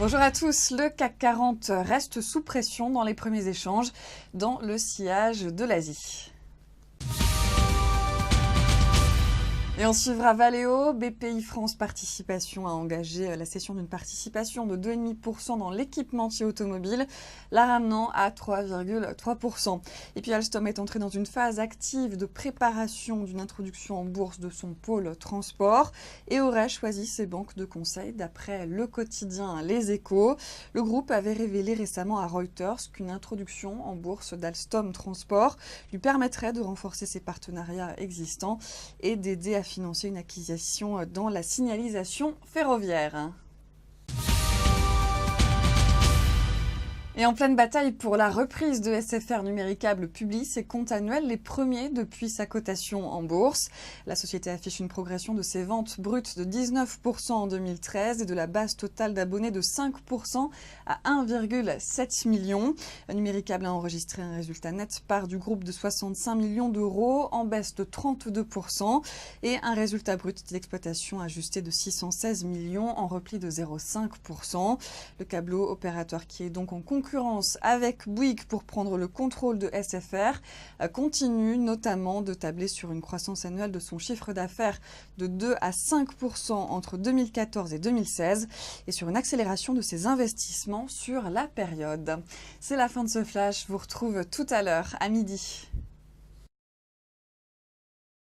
Bonjour à tous, le CAC 40 reste sous pression dans les premiers échanges dans le sillage de l'Asie. Et on suivra Valeo. BPI France Participation a engagé la cession d'une participation de 2,5% dans l'équipementier automobile, la ramenant à 3,3%. Et puis Alstom est entré dans une phase active de préparation d'une introduction en bourse de son pôle transport et aurait choisi ses banques de conseil d'après le quotidien Les Échos. Le groupe avait révélé récemment à Reuters qu'une introduction en bourse d'Alstom Transport lui permettrait de renforcer ses partenariats existants et d'aider à financer une acquisition dans la signalisation ferroviaire. Et en pleine bataille pour la reprise de SFR Numéricable publie ses comptes annuels, les premiers depuis sa cotation en bourse. La société affiche une progression de ses ventes brutes de 19% en 2013 et de la base totale d'abonnés de 5% à 1,7 million. Numéricable a enregistré un résultat net part du groupe de 65 millions d'euros en baisse de 32% et un résultat brut d'exploitation ajusté de 616 millions en repli de 0,5%. Le câbleau opérateur qui est donc en concurrence avec Bouygues pour prendre le contrôle de SFR continue notamment de tabler sur une croissance annuelle de son chiffre d'affaires de 2 à 5% entre 2014 et 2016 et sur une accélération de ses investissements sur la période. C'est la fin de ce flash, je vous retrouve tout à l'heure à midi.